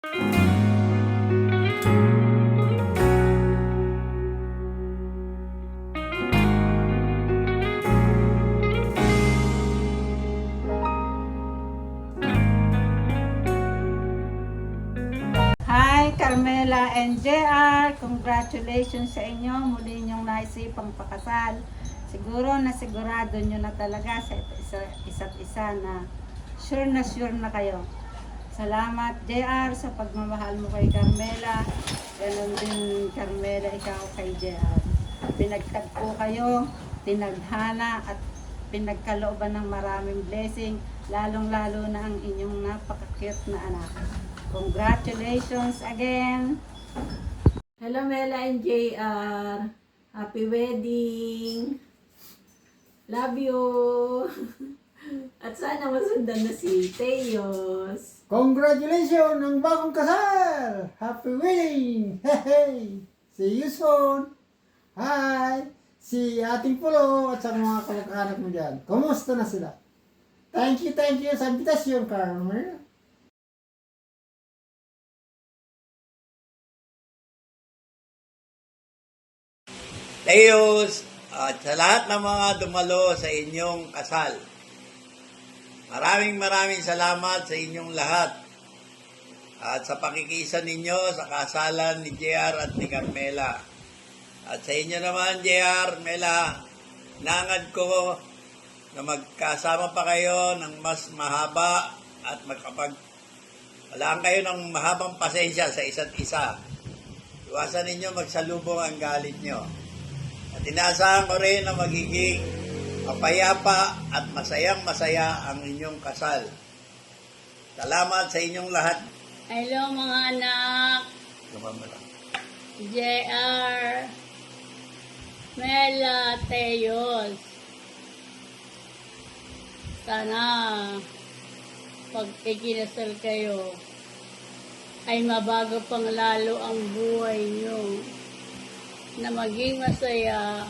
Hi Carmela and JR, congratulations sa inyo, muli niyong naisipang pakasal. Siguro na sigurado nyo na talaga sa isa't isa na sure na kayo. Salamat JR sa pagmamahal mo kay Carmela. Ganon din Carmela, ikaw kay JR. Pinagtagpo kayo, tinadhana at pinagkalooban ng maraming blessing, lalong-lalo na ang inyong napaka-cute na anak. Congratulations again! Hello Mela and JR! Happy wedding! Love you! At sana masundan na si Teos. Congratulations ang bagong kasal! Happy wedding! Hey! See you soon! Hi! Si ating pulo at sa mga kamag-anak mo dyan. Kumusta na sila? Thank you sa invitation, Carmel. Teos, at sa lahat ng mga dumalo sa inyong kasal. Maraming salamat sa inyong lahat at sa pakikisa ninyo sa kasalan ni JR at ni Carmela. At sa inyo naman, JR, Mela, nangad ko na magkasama pa kayo ng mas mahaba at walaan kayo ng mahabang pasensya sa isa't isa. Iwasan ninyo magsalubong ang galit nyo. At inaasahan ko rin na magiging mapayapa at masayang-masaya ang inyong kasal. Salamat sa inyong lahat. Hello mga anak, JR, Mela, Teos. Sana pag ikinasal kayo ay mabago pang lalo ang buhay nyo, na maging masaya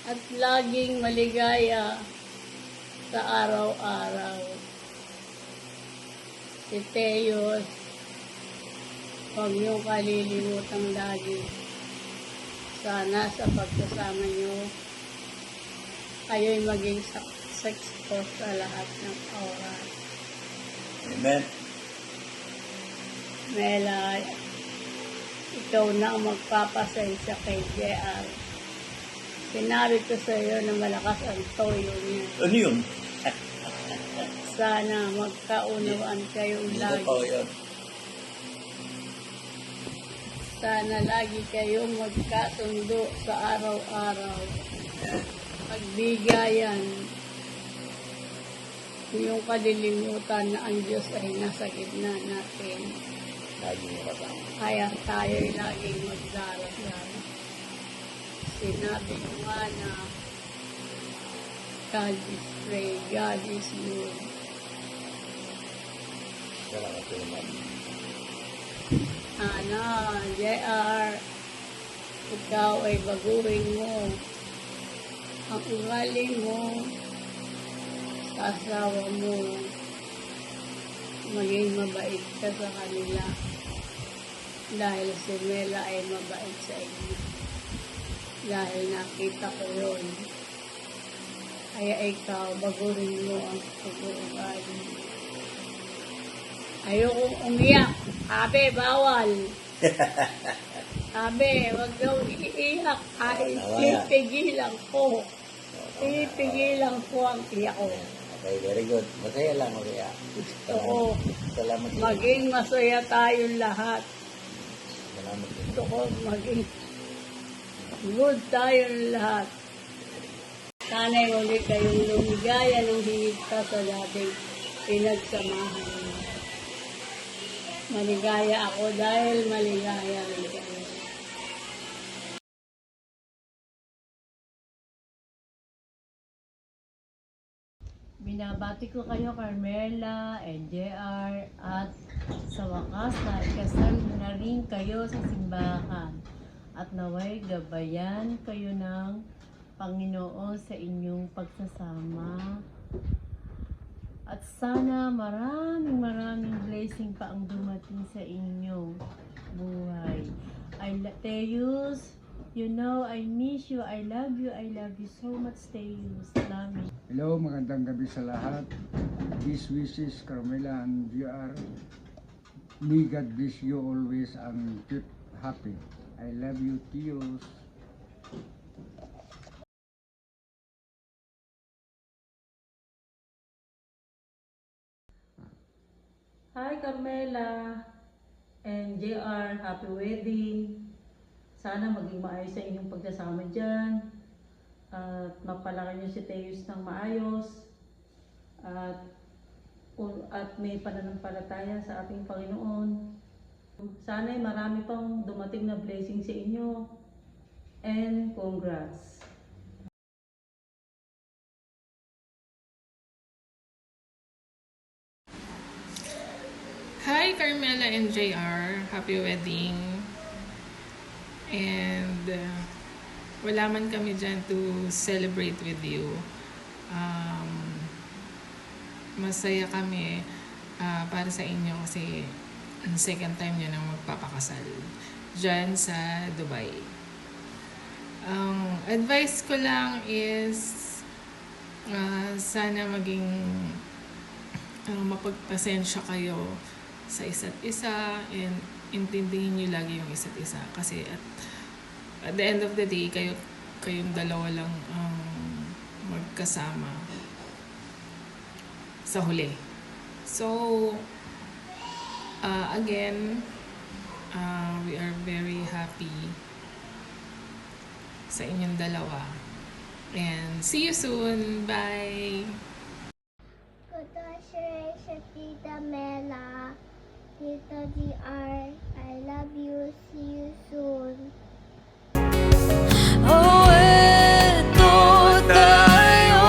at laging maligaya sa araw-araw. Si Teos, huwag niyong kalilimutang lagi. Sana sa pagsasama niyo, kayo'y maging successful sa lahat ng oras. Amen. Mela, ikaw na ang magpapasensya kay JR. Sinabi ko sa iyo na malakas ang toyo niya. Ano yun? Sana magkaunawaan kayong lagi. Totoo yun. Sana lagi kayong magkasundo sa araw-araw. Pagbigayan, yung kalilimutan na ang Diyos ay nasa gitna natin. Lagi mo kasama. Kaya tayo'y laging magdarasal. Sinabi ko nga na God is great, God is good. Salamat po naman. JR, ikaw ay baguhin mo ang ugali mo sa asawa mo. Maging mabait ka sa kanila dahil si Mela ay mabait sa inyo. Dahil nakita ko yun. Kaya ikaw, baguhin mo ang pag-uugali. Ayokong umiyak. Abe, bawal. Abe, wag daw iiyak. Kahit pipigilan ko. Pipigilan ko ang iyak ko. Okay, very good. Masaya lang, Maria. Gusto ko Salamat. maging masaya tayong lahat. Salamat. Gusto ko maging good tayong lahat. Sana'y muli kayong lumigaya ng higit pa sa dating pinagsamahan niyo. Maligaya ako dahil maligaya rin kayo. Binabati ko kayo, Carmela and JR, at sa wakas na ikasal na rin kayo sa simbahan at naway gabayan kayo ng Panginoon sa inyong pagsasama At sana maraming blessing pa ang dumating sa inyong buhay. Teus, you know, I miss you, I love you so much, Teus. Salamat. Hello, magandang gabi sa lahat. This wishes Carmela and JR. May God bless you always and keep happy. I love you, Tios. Hi Carmela and JR, happy wedding. Sana maging maayos sa inyong pagsasama dyan. At mapalaki niyo si Teus ng maayos. At may pananampalataya sa ating Panginoon. Sana ay marami pang dumating na blessing sa inyo. And congrats! Hi Carmela and JR, happy wedding. And wala man kami dyan to celebrate with you. Masaya kami para sa inyo kasi second time nyo nang magpapakasal dyan sa Dubai. Ang advice ko lang is sana maging mapagpasensya kayo sa isa't isa and intindihin nyo lagi yung isa't isa kasi at the end of the day kayong dalawa lang ang magkasama sa huli. So again, we are very happy sa inyong dalawa and see you soon. Bye. Congratulations, Tita Mela. Tita JR, I love you. See you soon. Oh, eto tayo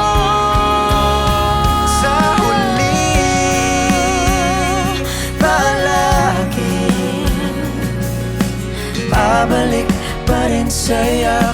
sa huli, palagi babalik pa rin sa'yo.